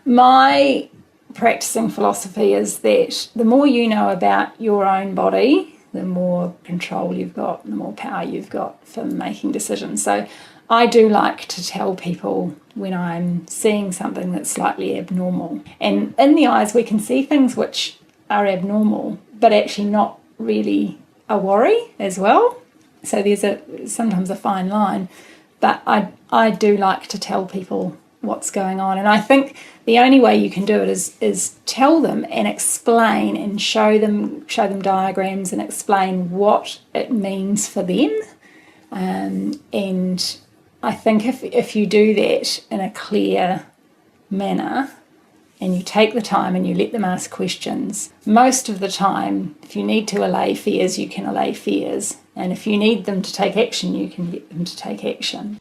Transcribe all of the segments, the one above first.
My practicing philosophy is that the more you know about your own body, the more control you've got, the more power you've got for making decisions. So I do like to tell people when I'm seeing something that's slightly abnormal. And in the eyes, we can see things which are abnormal, but actually not really a worry as well. So there's sometimes a fine line, but I do like to tell people what's going on. And I think the only way you can do it is tell them and explain and show them diagrams and explain what it means for them. And I think if you do that in a clear manner and you take the time and you let them ask questions, most of the time, if you need to allay fears, you can allay fears. And if you need them to take action, you can get them to take action.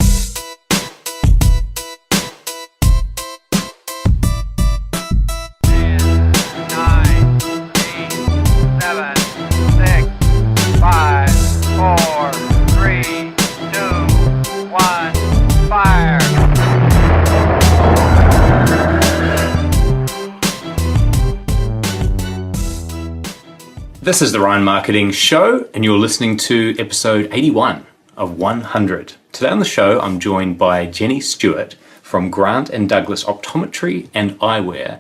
This is the Ryan Marketing Show, and you're listening to episode 81 of 100. Today on the show, I'm joined by Jenny Stewart from Grant and Douglas Optometry and Eyewear,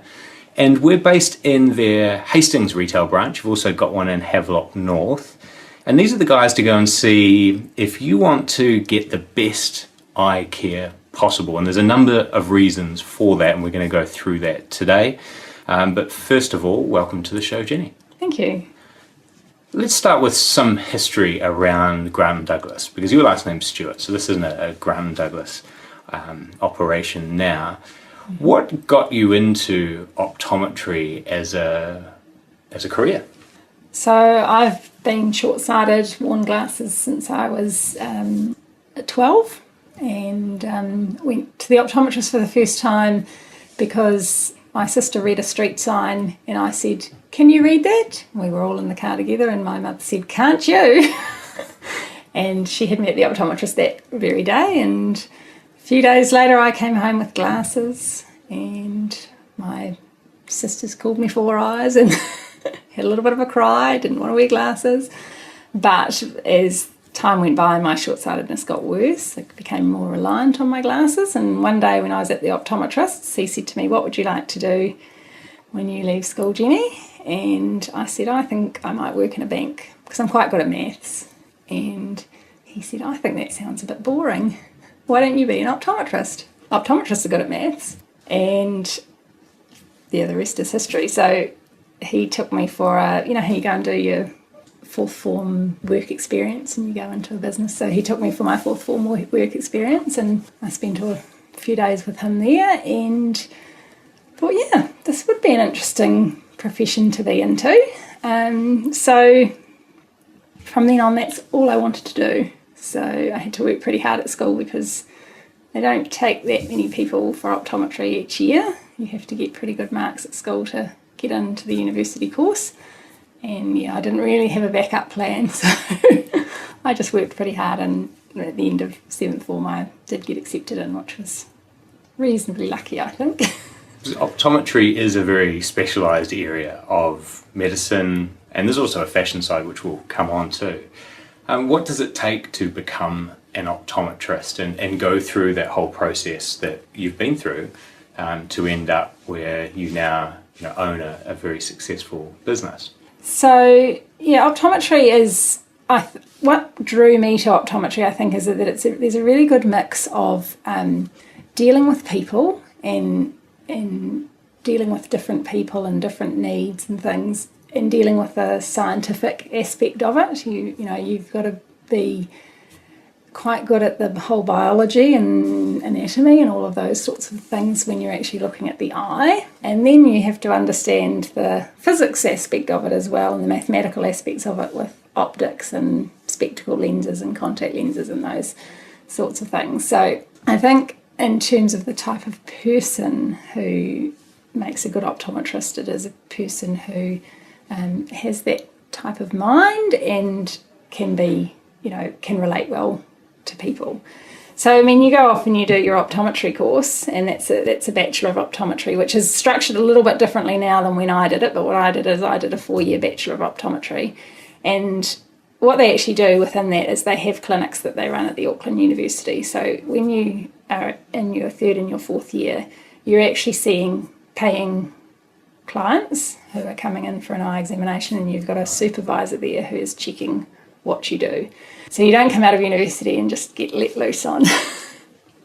and we're based in their Hastings retail branch. We've also got one in Havelock North, and these are the guys to go and see if you want to get the best eye care possible, and there's a number of reasons for that, and we're going to go through that today. But first of all, welcome to the show, Jenny. Thank you. Let's start with some history around Grant Douglas, because your last name's Stewart, so this isn't a Grant Douglas operation now. What got you into optometry as a career? So I've been short-sighted, worn glasses since I was 12, and went to the optometrist for the first time because my sister read a street sign and I said, "Can you read that?" We were all in the car together and my mother said, "Can't you?" And she had met the optometrist that very day, and a few days later I came home with glasses and my sisters called me four eyes and had a little bit of a cry, didn't want to wear glasses. But as time went by, my short-sightedness got worse. I became more reliant on my glasses, and one day when I was at the optometrist, he said to me, "What would you like to do when you leave school, Jenny?" And I said, "I think I might work in a bank because I'm quite good at maths." And he said, "I think that sounds a bit boring. Why don't you be an optometrist? Optometrists are good at maths." And yeah, the rest is history. So he took me for how you go and do your fourth form work experience and you go into a business. So he took me for my fourth form work experience, and I spent a few days with him there and thought, yeah, this would be an interesting profession to be into. So from then on, that's all I wanted to do. So I had to work pretty hard at school because they don't take that many people for optometry each year. You have to get pretty good marks at school to get into the university course. And yeah, I didn't really have a backup plan, so I just worked pretty hard, and at the end of seventh form I did get accepted in, which was reasonably lucky, I think. Optometry is a very specialised area of medicine, and there's also a fashion side which we'll come on to. What does it take to become an optometrist and go through that whole process that you've been through to end up where you now own a very successful business? So yeah, optometry is, what drew me to optometry, I think, is that there's a really good mix of dealing with people and dealing with different people and different needs and things, and dealing with the scientific aspect of it. You've got to be quite good at the whole biology and anatomy and all of those sorts of things when you're actually looking at the eye. And then you have to understand the physics aspect of it as well, and the mathematical aspects of it with optics and spectacle lenses and contact lenses and those sorts of things. So I think in terms of the type of person who makes a good optometrist, it is a person who has that type of mind and can relate well to people. So, I mean, you go off and you do your optometry course, and that's a Bachelor of Optometry, which is structured a little bit differently now than when I did it. But what I did is I did a 4-year Bachelor of Optometry. And what they actually do within that is they have clinics that they run at the Auckland University. So when you are in your 3rd and your 4th year, you're actually paying clients who are coming in for an eye examination, and you've got a supervisor there who is checking what you do. So you don't come out of university and just get let loose on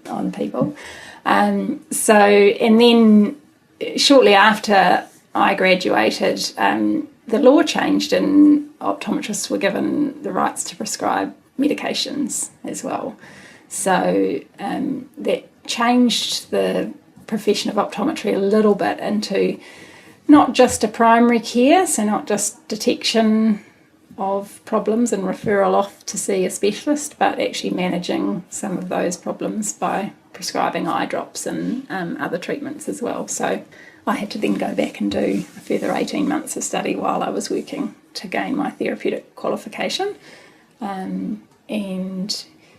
on people. And then shortly after I graduated, the law changed and optometrists were given the rights to prescribe medications as well. So that changed the profession of optometry a little bit into not just a primary care, so not just detection of problems and referral off to see a specialist, but actually managing some of those problems by prescribing eye drops and other treatments as well. So I had to then go back and do a further 18 months of study while I was working to gain my therapeutic qualification. I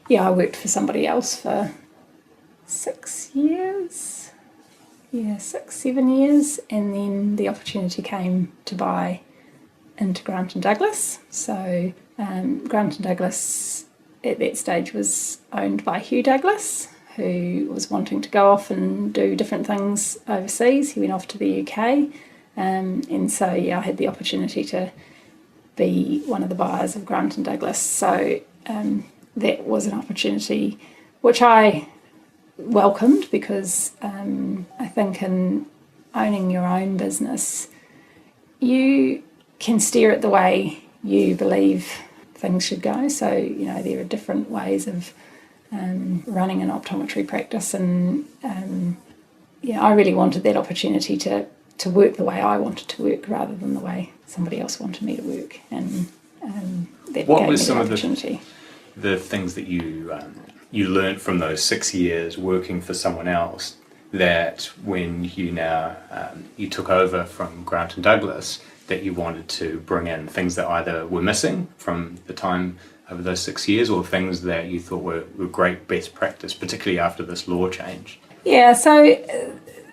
worked for somebody else for 6 years. 6-7 years, and then the opportunity came to buy into Grant Douglas. So Grant Douglas at that stage was owned by Hugh Douglas, who was wanting to go off and do different things overseas. He went off to the UK, I had the opportunity to be one of the buyers of Grant Douglas. So that was an opportunity which I welcomed, because I think in owning your own business, you can steer it the way you believe things should go. So, there are different ways of running an optometry practice, and I really wanted that opportunity to work the way I wanted to work rather than the way somebody else wanted me to work, and that what gave was me some the of opportunity. the things that you learned from those 6 years working for someone else, that when you now you took over from Grant and Douglas, that you wanted to bring in things that either were missing from the time over those 6 years, or things that you thought were great best practice, particularly after this law change? Yeah, so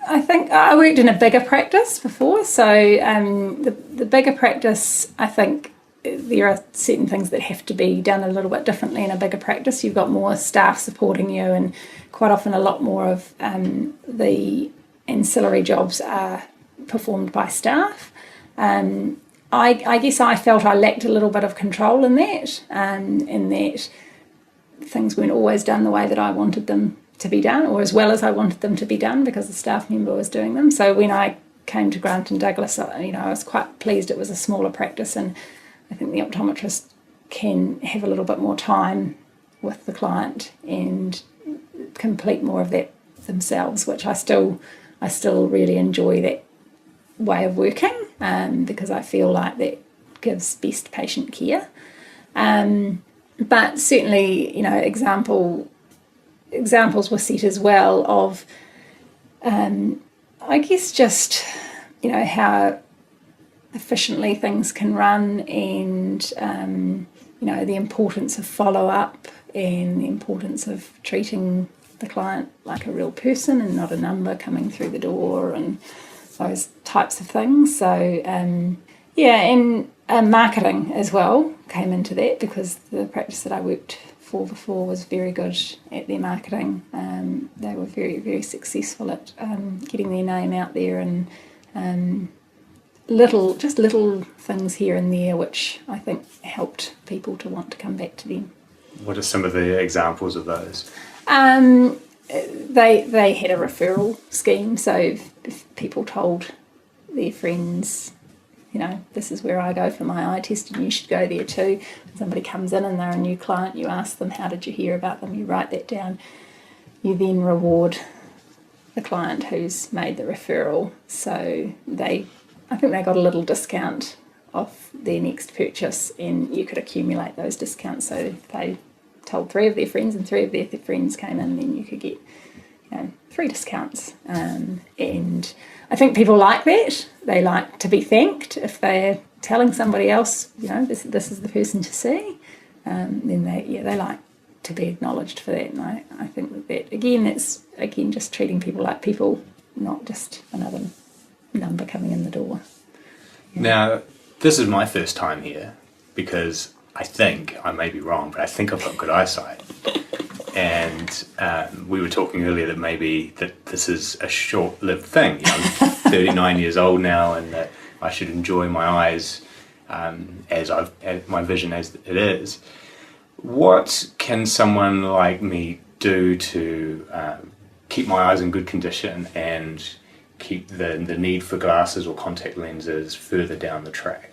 I think I worked in a bigger practice before. So the bigger practice, I think there are certain things that have to be done a little bit differently in a bigger practice. You've got more staff supporting you, and quite often a lot more of the ancillary jobs are performed by staff. I guess I felt I lacked a little bit of control in that things weren't always done the way that I wanted them to be done, or as well as I wanted them to be done, because the staff member was doing them. So when I came to Grant and Douglas, I was quite pleased it was a smaller practice, and I think the optometrist can have a little bit more time with the client and complete more of that themselves, which I still really enjoy that way of working, because I feel like that gives best patient care. But certainly, examples were set as well of, I guess, just, how efficiently things can run, and, the importance of follow-up and the importance of treating the client like a real person and not a number coming through the door, and those types of things. So, and marketing as well came into that, because the practice that I worked for before was very good at their marketing. They were very, very successful at getting their name out there, and little things here and there which I think helped people to want to come back to them. What are some of the examples of those? They had a referral scheme, so if people told their friends, this is where I go for my eye test and you should go there too. When somebody comes in and they're a new client, you ask them, how did you hear about them? You write that down. You then reward the client who's made the referral. So I think they got a little discount off their next purchase, and you could accumulate those discounts. So if they told 3 of their friends and 3 of their friends came in, then you could get 3 discounts. And I think people like that. They like to be thanked if they're telling somebody else, this is the person to see. Then they like to be acknowledged for that. And I think that again, it's again just treating people like people, not just another number coming in the door. Now, this is my first time here because I think, I may be wrong, but I think I've got good eyesight. And we were talking earlier that maybe that this is a short-lived thing. You know, I'm 39 years old now, and that I should enjoy my eyes as my vision as it is. What can someone like me do to keep my eyes in good condition and keep the need for glasses or contact lenses further down the track?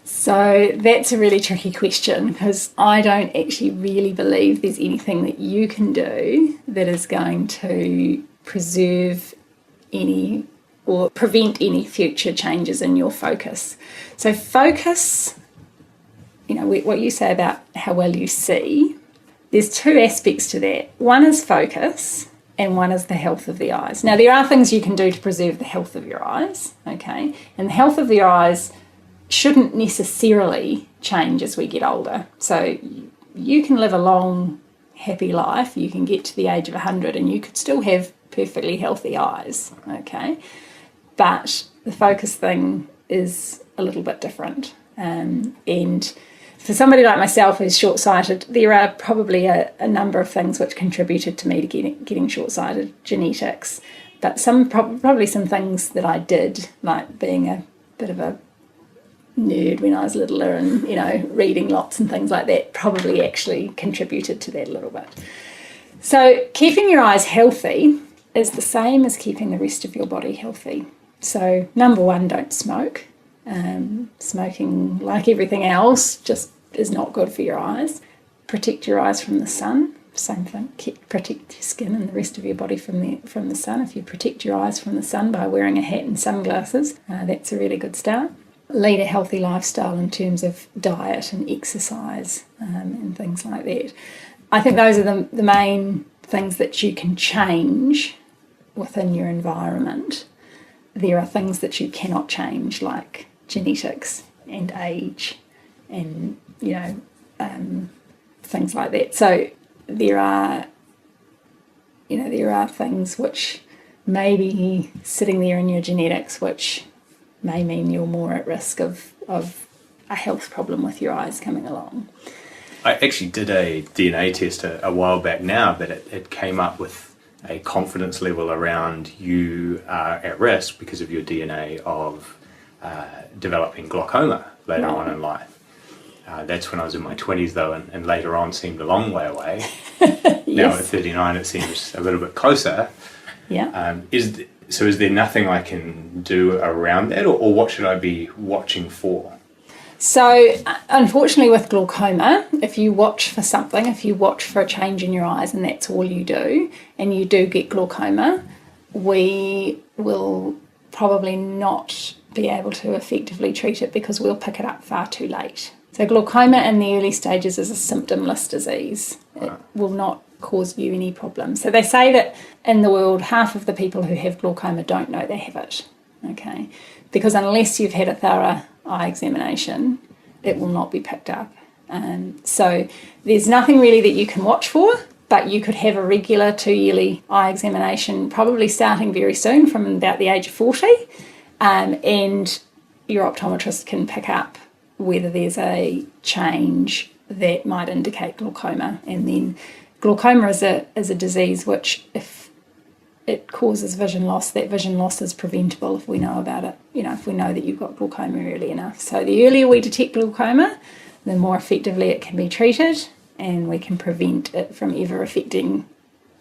So that's a really tricky question, because I don't actually really believe there's anything that you can do that is going to preserve any or prevent any future changes in your focus. So focus, you know, what you say about how well you see, there's two aspects to that. One is focus and one is the health of the eyes. Now, there are things you can do to preserve the health of your eyes, okay? And the health of the eyes shouldn't necessarily change as we get older. So you can live a long, happy life. You can get to the age of 100 and you could still have perfectly healthy eyes, okay? But the focus thing is a little bit different. And for somebody like myself who's short-sighted, there are probably a number of things which contributed to me to getting short-sighted, genetics. But probably some things that I did, like being a bit of a nerd when I was littler and, you know, reading lots and things like that, probably actually contributed to that a little bit. So keeping your eyes healthy is the same as keeping the rest of your body healthy. So number one, don't smoke. Smoking, like everything else, just is not good for your eyes. Protect your eyes from the sun. Same thing. Protect your skin and the rest of your body from the sun. If you protect your eyes from the sun by wearing a hat and sunglasses, that's a really good start. Lead a healthy lifestyle in terms of diet and exercise and things like that. I think those are the main things that you can change within your environment. There are things that you cannot change, like genetics and age and, you know, things like that. So there are things which may be sitting there in your genetics which may mean you're more at risk of a health problem with your eyes coming along. I actually did a DNA test a while back now, but it came up with a confidence level around you are at risk because of your DNA of developing glaucoma later on in life. That's when I was in my 20s though, and later on seemed a long way away. Yes. Now at 39 it seems a little bit closer. Yeah. So is there nothing I can do around that, or what should I be watching for? So unfortunately with glaucoma, if you watch for something, if you watch for a change in your eyes and that's all you do, and you do get glaucoma, we will probably not be able to effectively treat it because we'll pick it up far too late. So glaucoma in the early stages is a symptomless disease. It will not cause you any problems. So they say that in the world, half of the people who have glaucoma don't know they have it, okay? Because unless you've had a thorough eye examination, it will not be picked up. So there's nothing really that you can watch for, but you could have a regular 2-yearly eye examination, probably starting very soon from about the age of 40, and your optometrist can pick up whether there's a change that might indicate glaucoma. And then glaucoma is a disease which, if it causes vision loss, that vision loss is preventable if we know about it, you know, if we know that you've got glaucoma early enough. So the earlier we detect glaucoma, the more effectively it can be treated, and we can prevent it from ever affecting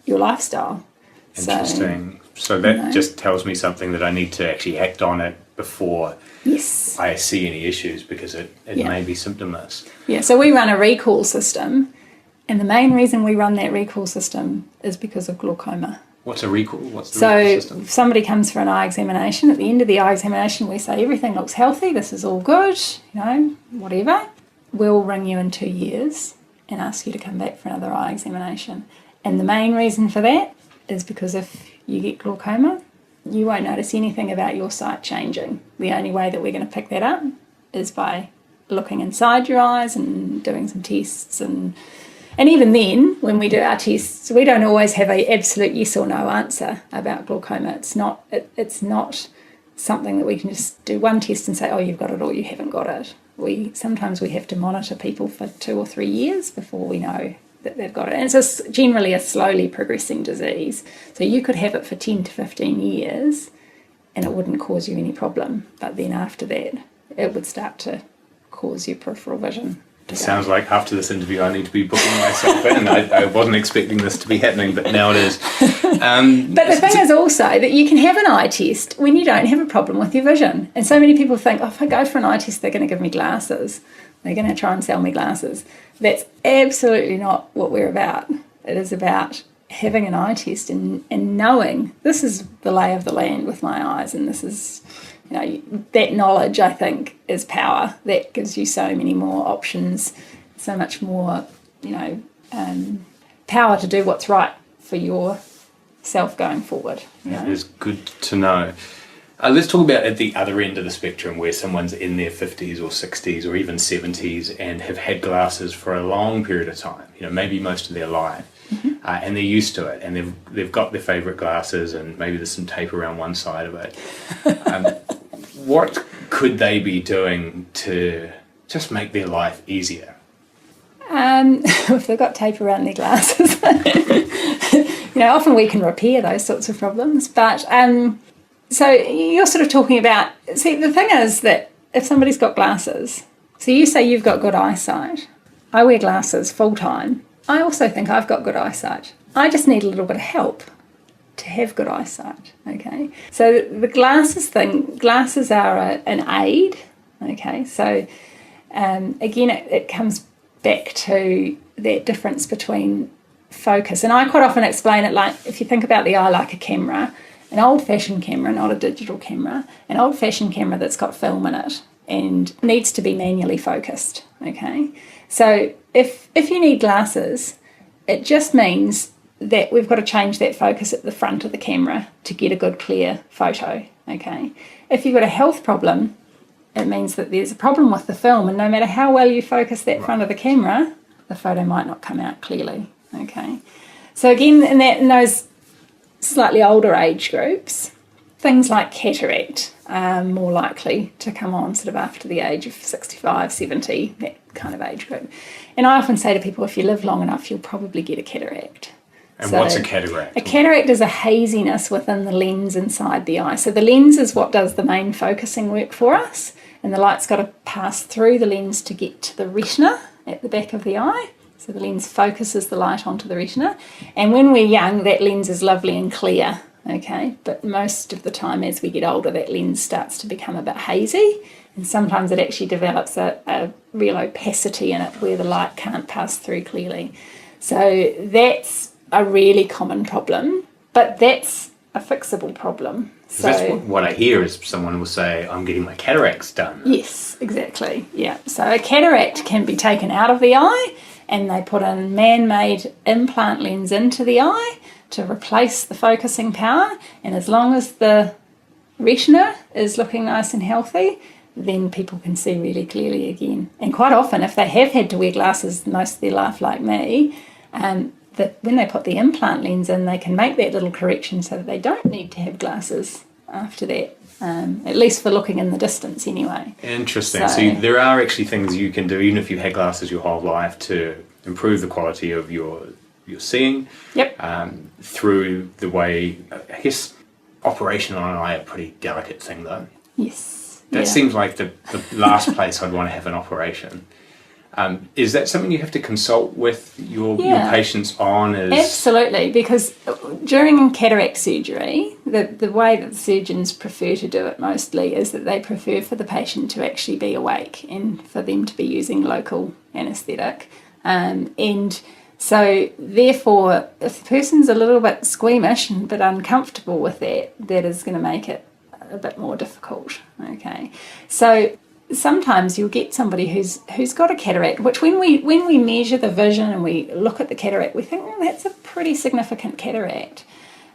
your lifestyle. Interesting. So that just tells me something that I need to actually act on it before I see any issues, because it may be symptomless. Yeah, so we run a recall system, and the main reason we run that recall system is because of glaucoma. What's a recall? What's the recall system? So if somebody comes for an eye examination, at the end of the eye examination we say everything looks healthy, this is all good, you know, whatever. We'll ring you in 2 years and ask you to come back for another eye examination. And the main reason for that is because if you get glaucoma, you won't notice anything about your sight changing. The only way that we're going to pick that up is by looking inside your eyes and doing some tests and And even then, when we do our tests, we don't always have an absolute yes or no answer about glaucoma. It's not something that we can just do one test and say, oh, you've got it or you haven't got it. Sometimes we have to monitor people for 2 or 3 years before we know that they've got it. And it's generally a slowly progressing disease. So you could have it for 10 to 15 years and it wouldn't cause you any problem. But then after that, it would start to cause you peripheral vision. It sounds like after this interview I need to be booking myself in. I wasn't expecting this to be happening, but now it is. But the thing is also that you can have an eye test when you don't have a problem with your vision. And so many people think, oh, if I go for an eye test, they're going to give me glasses. They're going to try and sell me glasses. That's absolutely not what we're about. It is about having an eye test and knowing this is the lay of the land with my eyes, and this is... that knowledge, I think, is power. That gives you so many more options, so much more, power to do what's right for yourself going forward. It is good to know. Let's talk about at the other end of the spectrum where someone's in their 50s or 60s or even 70s and have had glasses for a long period of time, maybe most of their life. Mm-hmm. And they're used to it, and they've got their favourite glasses, and maybe there's some tape around one side of it. What could they be doing to just make their life easier? If they've got tape around their glasses, often we can repair those sorts of problems. But so you're sort of talking about. See, the thing is that if somebody's got glasses, so you say you've got good eyesight. I wear glasses full time. I also think I've got good eyesight. I just need a little bit of help to have good eyesight, okay? So the glasses are an aid, okay? So again, it comes back to that difference between focus. And I quite often explain it like, if you think about the eye like a camera, an old-fashioned camera, not a digital camera, an old-fashioned camera that's got film in it and needs to be manually focused, okay? So if you need glasses, it just means that we've got to change that focus at the front of the camera to get a good clear photo, okay? If you've got a health problem, it means that there's a problem with the film, and no matter how well you focus that front of the camera, the photo might not come out clearly, okay? So again, in those slightly older age groups, things like cataract are more likely to come on sort of after the age of 65, 70, that kind of age group. And I often say to people, if you live long enough, you'll probably get a cataract. And what's a cataract? A cataract is a haziness within the lens inside the eye. So the lens is what does the main focusing work for us, and the light's got to pass through the lens to get to the retina at the back of the eye. So the lens focuses the light onto the retina. And when we're young, that lens is lovely and clear, okay? But most of the time as we get older, that lens starts to become a bit hazy, and sometimes it actually develops a real opacity in it where the light can't pass through clearly. So that's a really common problem, but that's a fixable problem. So that's what I hear is someone will say, I'm getting my cataracts done. Yes, exactly, yeah. So a cataract can be taken out of the eye, and they put a man-made implant lens into the eye to replace the focusing power, and as long as the retina is looking nice and healthy, then people can see really clearly again. And quite often, if they have had to wear glasses most of their life like me, that when they put the implant lens in, they can make that little correction so that they don't need to have glasses after that, at least for looking in the distance anyway. Interesting. So there are actually things you can do, even if you've had glasses your whole life, to improve the quality of your seeing. Yep. Through the way, I guess, operation on an eye a pretty delicate thing though. Yes. That seems like the last place I'd want to have an operation. Is that something you have to consult with your patients on? Absolutely, because during cataract surgery, the way that the surgeons prefer to do it mostly is that they prefer for the patient to actually be awake and for them to be using local anaesthetic. And so therefore, if the person's a little bit squeamish and a bit uncomfortable with that, that is going to make it a bit more difficult, okay? So sometimes you'll get somebody who's got a cataract, which when we measure the vision and we look at the cataract, we think, well, that's a pretty significant cataract.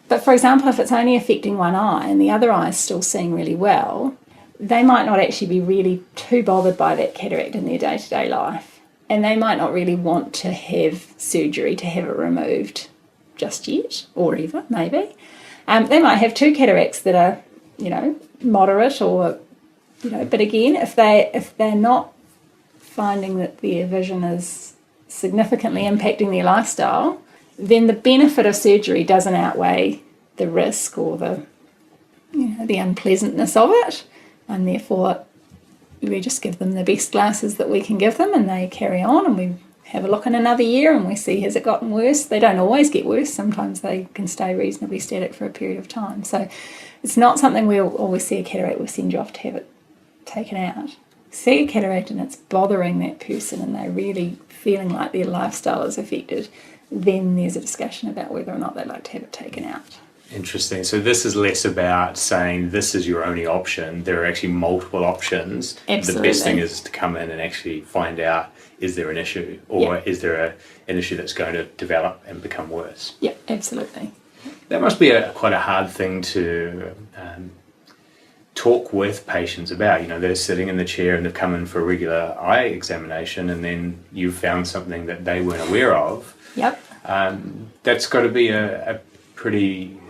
But for example, if it's only affecting one eye and the other eye is still seeing really well, they might not actually be really too bothered by that cataract in their day-to-day life. and they might not really want to have surgery to have it removed just yet, or ever, maybe. They might have two cataracts that are, moderate, or, but again, if they're not finding that their vision is significantly impacting their lifestyle, then the benefit of surgery doesn't outweigh the risk or the unpleasantness of it, and therefore we just give them the best glasses that we can give them, and they carry on, and we have a look in another year and we see, has it gotten worse? They don't always get worse. Sometimes they can stay reasonably static for a period of time. So it's not something we'll always see a cataract, we'll send you off to have it taken out. See a cataract and it's bothering that person and they're really feeling like their lifestyle is affected, then there's a discussion about whether or not they'd like to have it taken out. Interesting. So this is less about saying this is your only option. There are actually multiple options. Absolutely. The best thing is to come in and actually find out, is there an issue, or is there an issue that's going to develop and become worse? Yeah, absolutely. That must be quite a hard thing to talk with patients about. They're sitting in the chair and they've come in for a regular eye examination, and then you've found something that they weren't aware of. Yep. That's got to be a pretty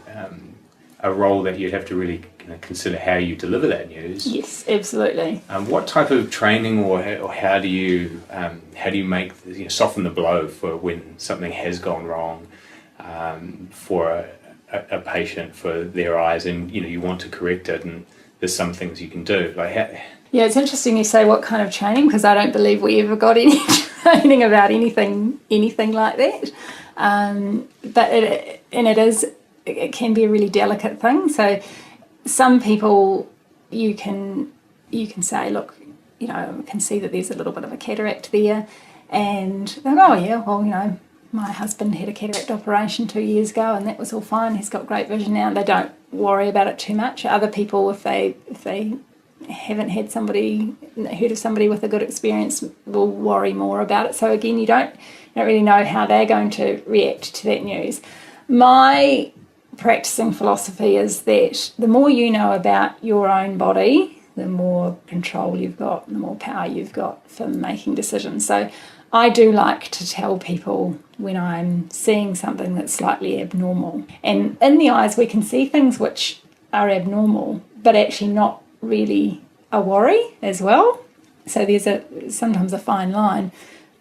a role that you'd have to really consider how you deliver that news. Yes, absolutely. What type of training or how do you make soften the blow for when something has gone wrong for a patient, for their eyes, and you want to correct it, and there's some things you can do. Yeah, it's interesting you say what kind of training, because I don't believe we ever got any training about anything like that. But it can be a really delicate thing. So some people you can say, look, I can see that there's a little bit of a cataract there, and they go, oh yeah, well, my husband had a cataract operation 2 years ago and that was all fine, he's got great vision now, and they don't worry about it too much. Other people, if they haven't heard of somebody with a good experience, will worry more about it. So again, you don't really know how they're going to react to that news. My practicing philosophy is that the more you know about your own body, the more control you've got, the more power you've got for making decisions. So I do like to tell people when I'm seeing something that's slightly abnormal. And in the eyes, we can see things which are abnormal, but actually not really a worry as well. So there's sometimes a fine line,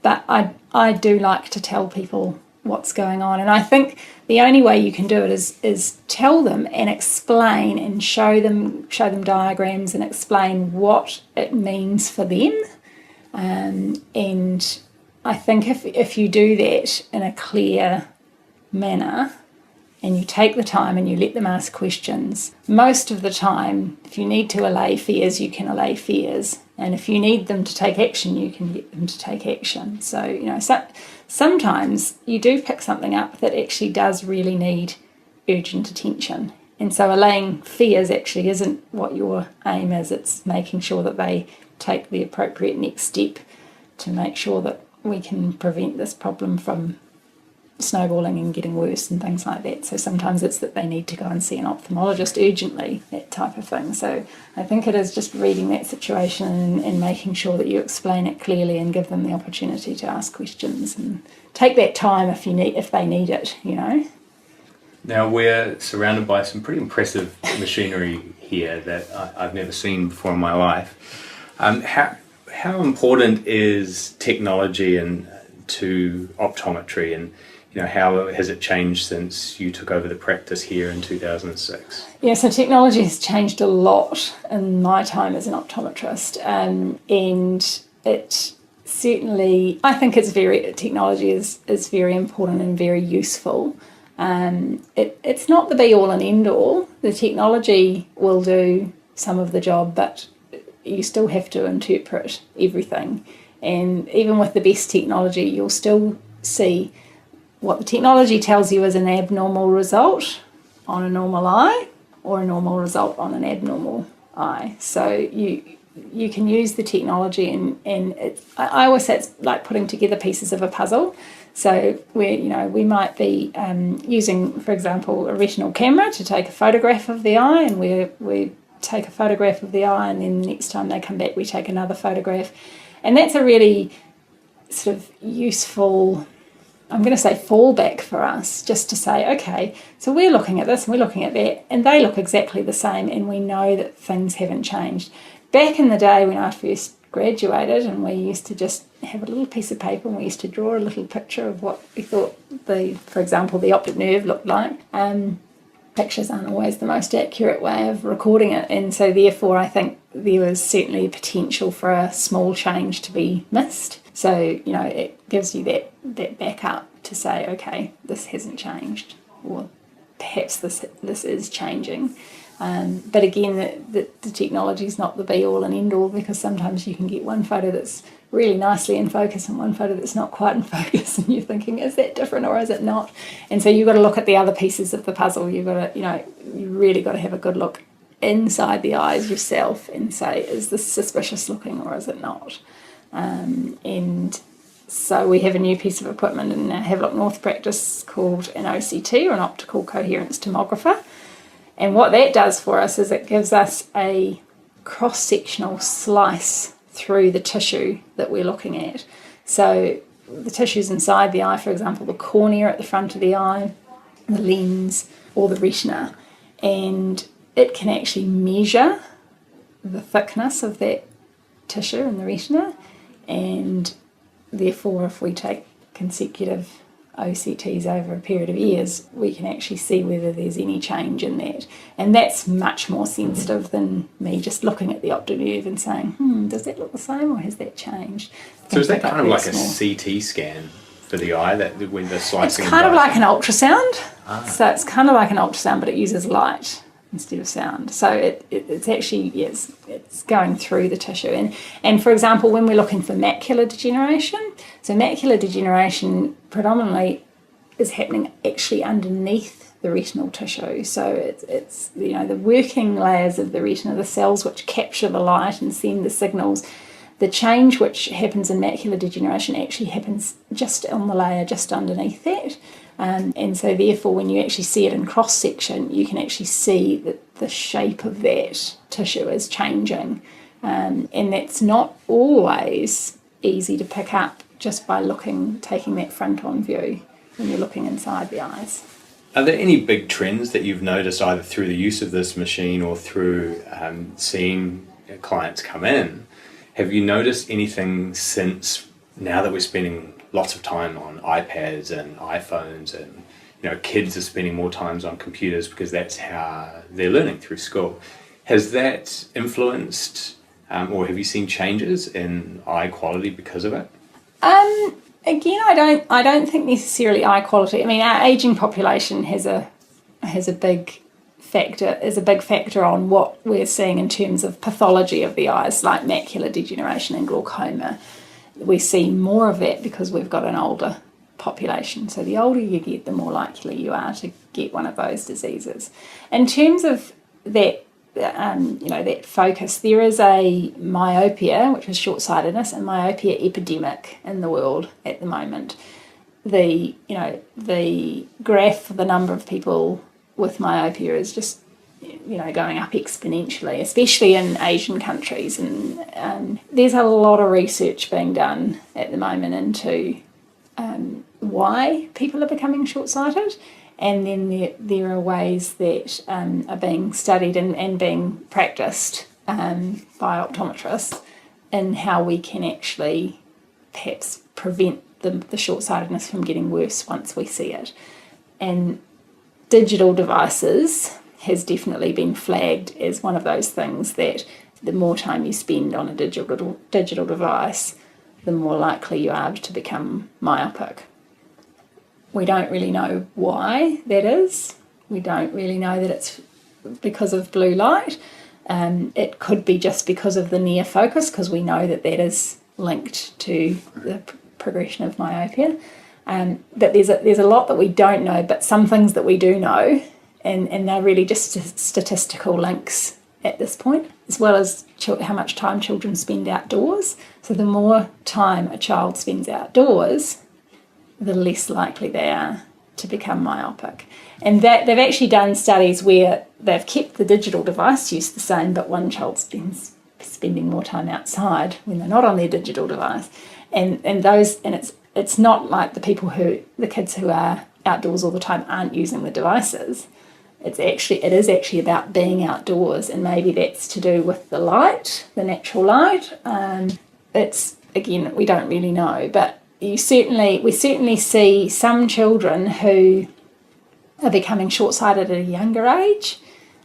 but I do like to tell people what's going on. And I think the only way you can do it is tell them and explain and show them diagrams and explain what it means for them. And I think if you do that in a clear manner and you take the time and you let them ask questions, most of the time, if you need to allay fears, you can allay fears. And if you need them to take action, you can get them to take action. So, sometimes you do pick something up that actually does really need urgent attention. And so allaying fears actually isn't what your aim is. It's making sure that they take the appropriate next step to make sure that we can prevent this problem from snowballing and getting worse and things like that. So sometimes it's that they need to go and see an ophthalmologist urgently, that type of thing. So I think it is just reading that situation and making sure that you explain it clearly and give them the opportunity to ask questions and take that time if they need it, Now we're surrounded by some pretty impressive machinery here that I've never seen before in my life. How important is technology to optometry, and how has it changed since you took over the practice here in 2006? Yeah, so technology has changed a lot in my time as an optometrist, and it certainly, I think technology is very important and very useful. It's not the be all and end all. The technology will do some of the job, but you still have to interpret everything. And even with the best technology, you'll still see what the technology tells you is an abnormal result on a normal eye or a normal result on an abnormal eye. So you can use the technology and I always say it's like putting together pieces of a puzzle. So we might be using, for example, a retinal camera to take a photograph of the eye, and we take a photograph of the eye, and then next time they come back we take another photograph. And that's a really sort of useful, I'm going to say fallback for us, just to say, okay, so we're looking at this and we're looking at that, and they look exactly the same, and we know that things haven't changed. Back in the day when I first graduated, and we used to just have a little piece of paper and we used to draw a little picture of what we thought for example, the optic nerve looked like. Pictures aren't always the most accurate way of recording it, and so therefore I think there was certainly potential for a small change to be missed. So, it gives you that backup to say, okay, this hasn't changed, or perhaps this is changing. But again, the technology is not the be-all and end-all, because sometimes you can get one photo that's really nicely in focus and one photo that's not quite in focus, and you're thinking, is that different or is it not? And so you've got to look at the other pieces of the puzzle. You've got to, you really got to have a good look inside the eyes yourself and say, is this suspicious looking or is it not? And so we have a new piece of equipment in our Havelock North practice called an OCT, or an optical coherence tomographer. And what that does for us is it gives us a cross-sectional slice through the tissue that we're looking at. So the tissues inside the eye, for example, the cornea at the front of the eye, the lens, or the retina, and it can actually measure the thickness of that tissue in the retina, and therefore if we take consecutive OCTs over a period of years, we can actually see whether there's any change in that. And that's much more sensitive than me just looking at the optic nerve and saying, does that look the same or has that changed? So is that kind of like a CT scan for the eye, that when the slicing? It's kind of like an ultrasound. So it's kind of like an ultrasound, but it uses light instead of sound. So it's actually, yes, it's going through the tissue. And for example, when we're looking for macular degeneration, so macular degeneration predominantly is happening actually underneath the retinal tissue. So it's the working layers of the retina, the cells which capture the light and send the signals. The change which happens in macular degeneration actually happens just on the layer just underneath that. And so therefore when you actually see it in cross-section, you can actually see that the shape of that tissue is changing. And that's not always easy to pick up just by taking that front-on view when you're looking inside the eyes. Are there any big trends that you've noticed either through the use of this machine or through seeing clients come in? Have you noticed anything since, now that we're spending lots of time on iPads and iPhones, and kids are spending more time on computers because that's how they're learning through school? Has that influenced, or have you seen changes in eye quality because of it? Again, I don't think necessarily eye quality. I mean, our ageing population has a big factor on what we're seeing in terms of pathology of the eyes, like macular degeneration and glaucoma. We see more of that because we've got an older population. So the older you get, the more likely you are to get one of those diseases. In terms of that, that focus, there is a myopia, which is short-sightedness, and myopia epidemic in the world at the moment. The graph for the number of people with myopia is just going up exponentially, especially in Asian countries, and there's a lot of research being done at the moment into why people are becoming short-sighted, and then there are ways that are being studied and being practiced by optometrists in how we can actually perhaps prevent the short-sightedness from getting worse once we see it. And digital devices has definitely been flagged as one of those things that the more time you spend on a digital device, the more likely you are to become myopic. We don't really know why that is. We don't really know that it's because of blue light. It could be just because of the near focus, because we know that is linked to the progression of myopia. But there's a lot that we don't know, but some things that we do know, and they're really just statistical links at this point, as well as how much time children spend outdoors. So the more time a child spends outdoors, the less likely they are to become myopic. And that they've actually done studies where they've kept the digital device use the same, but one child spending more time outside when they're not on their digital device. it's not like the kids who are outdoors all the time aren't using the devices. It is actually about being outdoors, and maybe that's to do with the light, the natural light. It's, again, we don't really know, but we certainly see some children who are becoming short-sighted at a younger age,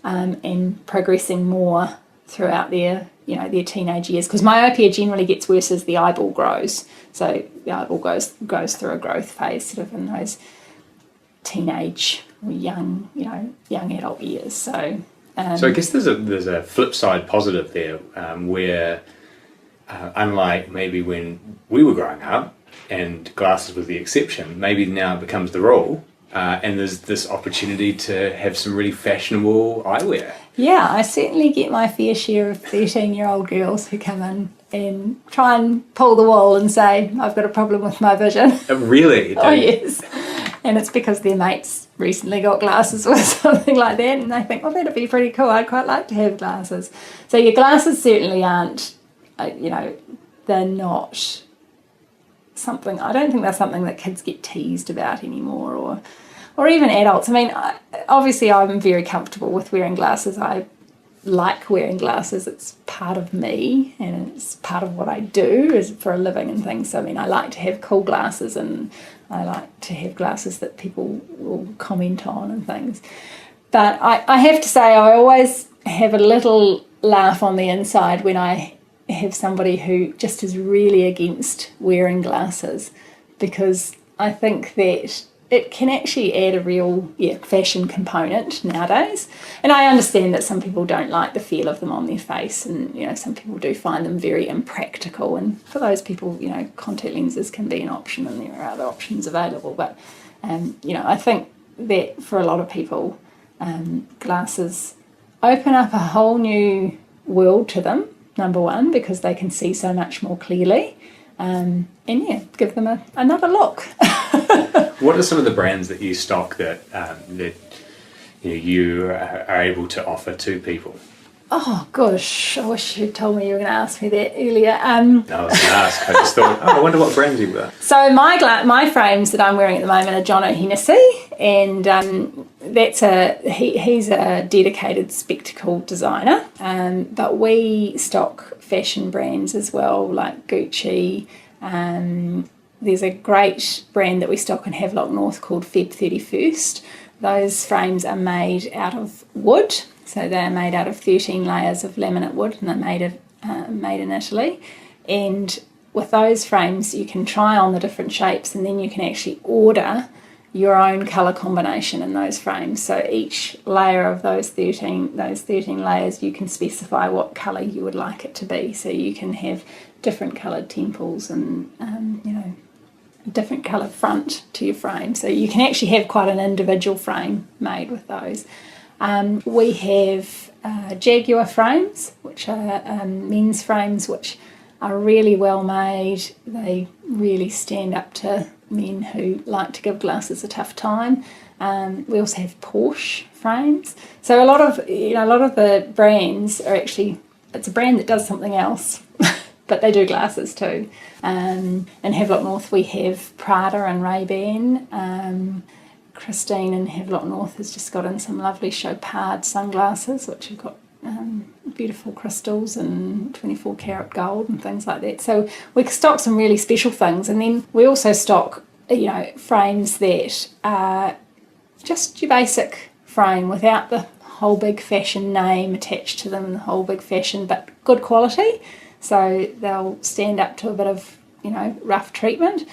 and progressing more throughout their teenage years, because myopia generally gets worse as the eyeball grows. So the eyeball goes through a growth phase sort of in those teenage or young adult years. So I guess there's a flip side positive there, where unlike maybe when we were growing up and glasses was the exception, maybe now it becomes the rule, and there's this opportunity to have some really fashionable eyewear. Yeah, I certainly get my fair share of 13-year-old girls who come in and try and pull the wool and say, I've got a problem with my vision. Really? Oh, yes. And it's because their mates recently got glasses or something like that, and they think, well, that'd be pretty cool. I'd quite like to have glasses. So your glasses certainly aren't, they're not something, I don't think they're something that kids get teased about anymore, or even adults. I mean, obviously I'm very comfortable with wearing glasses. I like wearing glasses. It's part of me, and it's part of what I do is for a living and things. So, I mean, I like to have cool glasses, and I like to have glasses that people will comment on and things. But I have to say, I always have a little laugh on the inside when I have somebody who just is really against wearing glasses, because I think that it can actually add a real fashion component nowadays. And I understand that some people don't like the feel of them on their face, and some people do find them very impractical, and for those people contact lenses can be an option, and there are other options available. But I think that for a lot of people, glasses open up a whole new world to them, number one, because they can see so much more clearly, and give them another look. What are some of the brands that you stock that you are able to offer to people? Oh gosh, I wish you'd told me you were going to ask me that earlier. No, I was going to ask. I just thought, I wonder what brands you've got. So my frames that I'm wearing at the moment are John O'Hennessy, and he's a dedicated spectacle designer. But we stock fashion brands as well, like Gucci. There's a great brand that we stock in Havelock North called Feb 31st. Those frames are made out of wood, so they're made out of 13 layers of laminate wood, and they're made in Italy. And with those frames, you can try on the different shapes, and then you can actually order your own colour combination in those frames. So each layer of those 13 layers, you can specify what colour you would like it to be. So you can have different coloured temples and different colour front to your frame. So you can actually have quite an individual frame made with those. We have Jaguar frames, which are men's frames, which are really well made. They really stand up to men who like to give glasses a tough time. We also have Porsche frames. So a lot of the brands are actually, it's a brand that does something else, but they do glasses too. In Havelock North we have Prada and Ray-Ban. Christine in Havelock North has just got in some lovely Chopard sunglasses, which have got beautiful crystals and 24 karat gold and things like that. So we stock some really special things, and then we also stock frames that are just your basic frame without the whole big fashion name attached to them, the whole big fashion, but good quality. So they'll stand up to a bit of rough treatment,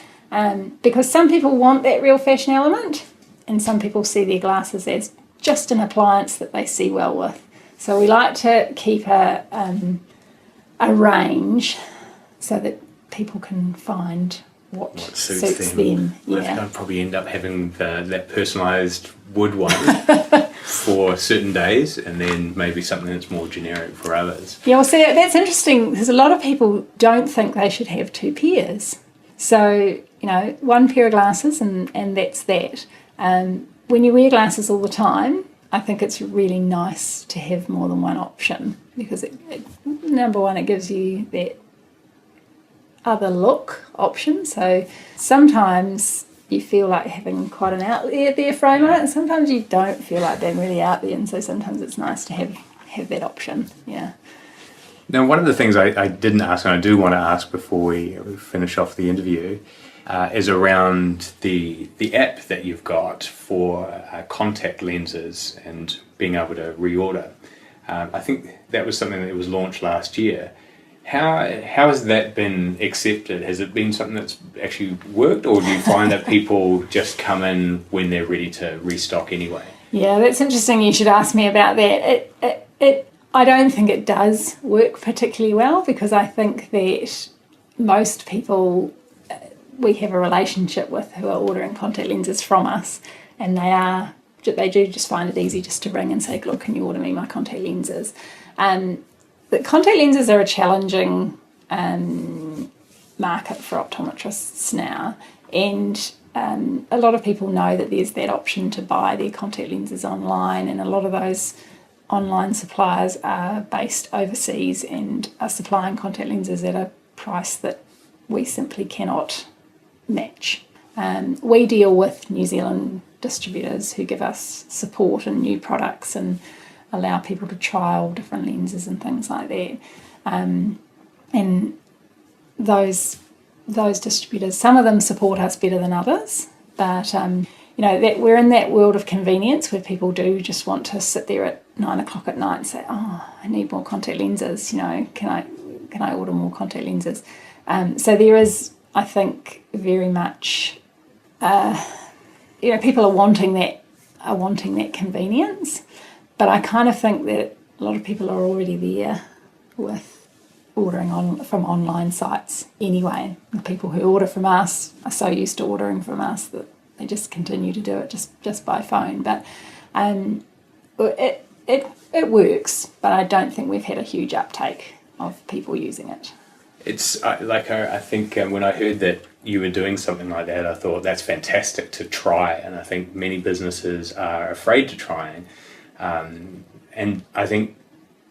because some people want that real fashion element, and some people see their glasses as just an appliance that they see well with. So we like to keep a range so that people can find what suits them. Yeah. I'd probably end up having that personalised wood one for certain days, and then maybe something that's more generic for others. Yeah, well, see, that's interesting, because a lot of people don't think they should have two pairs. So, one pair of glasses and that's that. When you wear glasses all the time, I think it's really nice to have more than one option, because number one, it gives you that other look options. So sometimes you feel like having quite an out there frame on it, and sometimes you don't feel like being really out there, and so sometimes it's nice to have that option. Yeah. Now, one of the things I didn't ask, and I do want to ask before we finish off the interview, is around the app that you've got for contact lenses and being able to reorder. I think that was something that was launched last year. How has that been accepted? Has it been something that's actually worked, or do you find that people just come in when they're ready to restock anyway? Yeah, that's interesting. You should ask me about that. I don't think it does work particularly well, because I think that most people we have a relationship with who are ordering contact lenses from us, and they do just find it easy just to ring and say, look, can you order me my contact lenses? The contact lenses are a challenging market for optometrists now, and a lot of people know that there's that option to buy their contact lenses online, and a lot of those online suppliers are based overseas and are supplying contact lenses at a price that we simply cannot match. We deal with New Zealand distributors who give us support and new products and allow people to trial different lenses and things like that. And those distributors, some of them support us better than others, but that we're in that world of convenience where people do just want to sit there at 9 o'clock at night and say, oh, I need more contact lenses, can I order more contact lenses? So there is, I think, very much, people are wanting that convenience, but I kind of think that a lot of people are already there with ordering from online sites anyway. The people who order from us are so used to ordering from us that they just continue to do it just by phone. But it works, but I don't think we've had a huge uptake of people using it. It's I think when I heard that you were doing something like that, I thought that's fantastic to try, and I think many businesses are afraid to try. And I think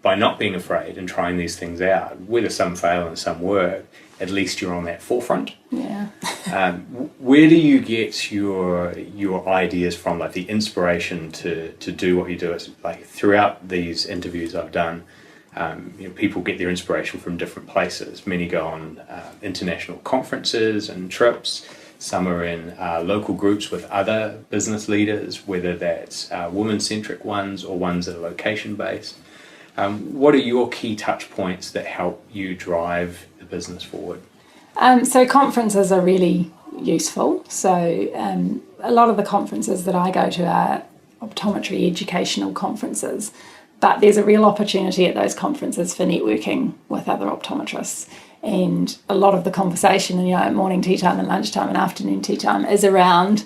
by not being afraid and trying these things out, whether some fail and some work, at least you're on that forefront. Yeah. Where do you get your ideas from, like the inspiration to do what you do? It's like throughout these interviews I've done, people get their inspiration from different places. Many go on international conferences and trips. Some are in local groups with other business leaders, whether that's women-centric ones or ones that are location-based. What are your key touch points that help you drive the business forward? So conferences are really useful. So a lot of the conferences that I go to are optometry educational conferences, but there's a real opportunity at those conferences for networking with other optometrists. And a lot of the conversation, at morning tea time and lunchtime and afternoon tea time is around,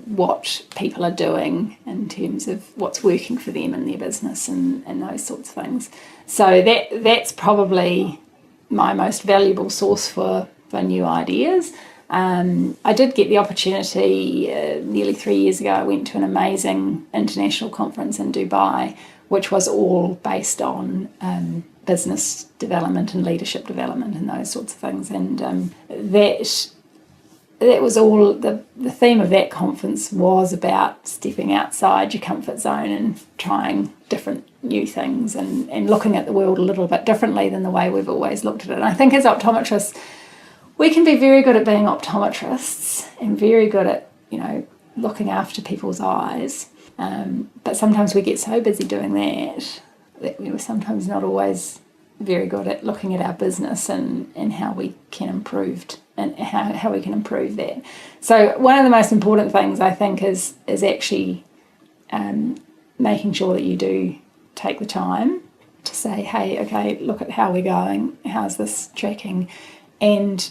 what people are doing in terms of what's working for them in their business and those sorts of things. So that's probably my most valuable source for new ideas. I did get the opportunity nearly 3 years ago. I went to an amazing international conference in Dubai, which was all based on business development and leadership development and those sorts of things. And that was all, the theme of that conference was about stepping outside your comfort zone and trying different new things and looking at the world a little bit differently than the way we've always looked at it. And I think as optometrists, we can be very good at being optometrists and very good at, looking after people's eyes. But sometimes we get so busy doing that we're sometimes not always very good at looking at our business and how we can improve that. So one of the most important things I think is actually making sure that you do take the time to say, hey, okay, look at how we're going, how's this tracking, and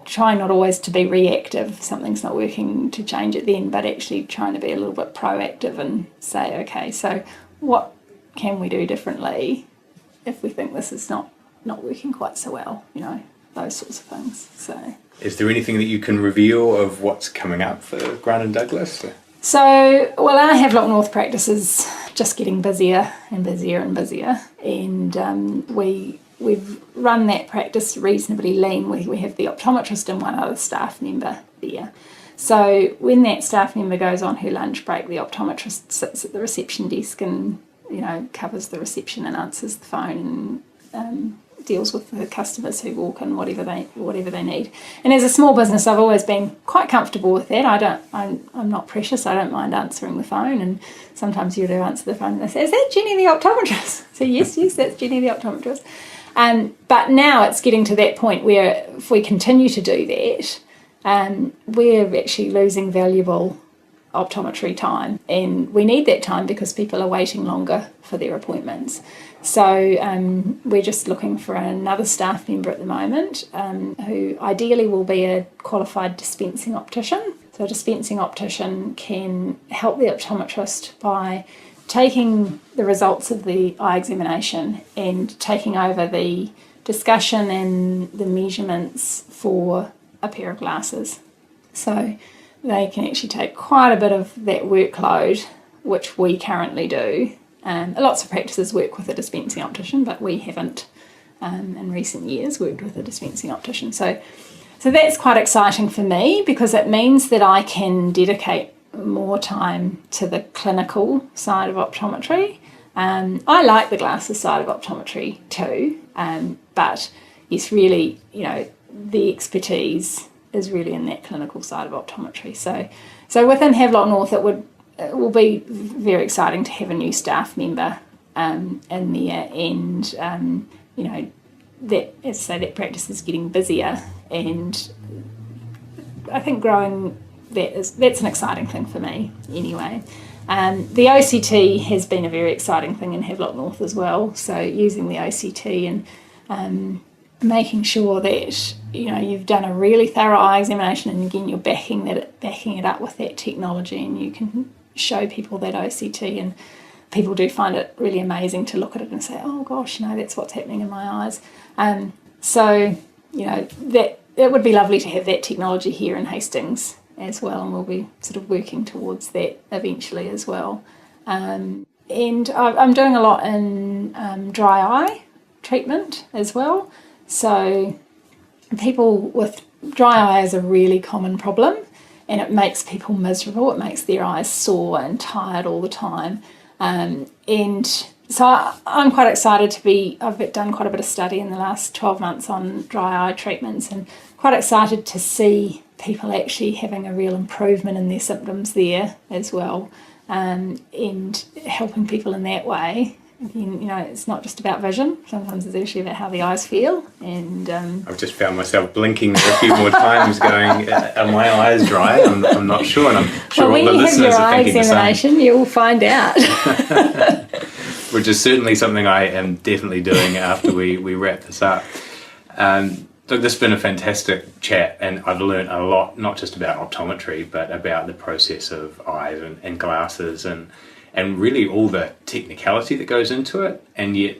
try not always to be reactive. If something's not working, to change it then, but actually trying to be a little bit proactive and say, okay, so what can we do differently if we think this is not working quite so well, those sorts of things. So, is there anything that you can reveal of what's coming up for Grant & Douglas? So, well, our Havelock North practice is just getting busier and busier and busier, and we've run that practice reasonably lean. We have the optometrist and one other staff member there. So when that staff member goes on her lunch break, the optometrist sits at the reception desk and, covers the reception and answers the phone and deals with the customers who walk in, whatever they need. And as a small business, I've always been quite comfortable with that. I'm not precious. I don't mind answering the phone. And sometimes you do answer the phone and they say, "Is that Jenny the optometrist?" So yes, that's Jenny the optometrist. But now it's getting to that point where if we continue to do that, we're actually losing valuable optometry time, and we need that time because people are waiting longer for their appointments. So we're just looking for another staff member at the moment who ideally will be a qualified dispensing optician. So a dispensing optician can help the optometrist by taking the results of the eye examination and taking over the discussion and the measurements for a pair of glasses. So they can actually take quite a bit of that workload, which we currently do. Lots of practices work with a dispensing optician, but we haven't in recent years worked with a dispensing optician. So that's quite exciting for me because it means that I can dedicate more time to the clinical side of optometry. I like the glasses side of optometry too, but yes, really, the expertise is really in that clinical side of optometry. So within Havelock North, it will be very exciting to have a new staff member in there, and that, as I say, that practice is getting busier, and I think growing that's an exciting thing for me anyway. The OCT has been a very exciting thing in Havelock North as well. So using the OCT and making sure that you've done a really thorough eye examination, and again you're backing it up with that technology, and you can show people that OCT, and people do find it really amazing to look at it and say, "Oh gosh, that's what's happening in my eyes." So that it would be lovely to have that technology here in Hastings as well, and we'll be sort of working towards that eventually as well. And I'm doing a lot in dry eye treatment as well. So people with dry eye is a really common problem, and it makes people miserable. It makes their eyes sore and tired all the time. And so I'm quite excited I've done quite a bit of study in the last 12 months on dry eye treatments, and quite excited to see people actually having a real improvement in their symptoms there as well, and helping people in that way. Again, it's not just about vision. Sometimes it's actually about how the eyes feel. And I've just found myself blinking a few more times, going, "Are my eyes dry?" I'm not sure, and I'm sure all the listeners are thinking the same. When you have your eye examination, you'll find out. Which is certainly something I am definitely doing after we wrap this up. Look, this has been a fantastic chat, and I've learned a lot, not just about optometry, but about the process of eyes and glasses, and really all the technicality that goes into it, and yet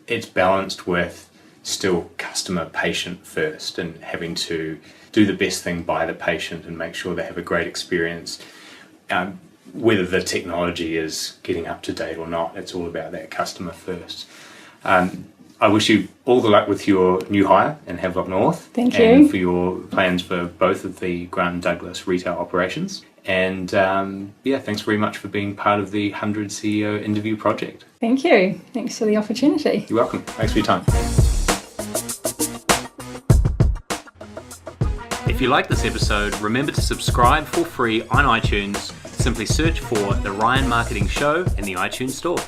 it's balanced with still customer patient first, and having to do the best thing by the patient and make sure they have a great experience. Whether the technology is getting up to date or not, it's all about that customer first. I wish you all the luck with your new hire in Havelock North. Thank you. And for your plans for both of the Grant Douglas retail operations. And thanks very much for being part of the 100 CEO interview project. Thank you. Thanks for the opportunity. You're welcome. Thanks for your time. If you like this episode, remember to subscribe for free on iTunes. Simply search for The Ryan Marketing Show in the iTunes store.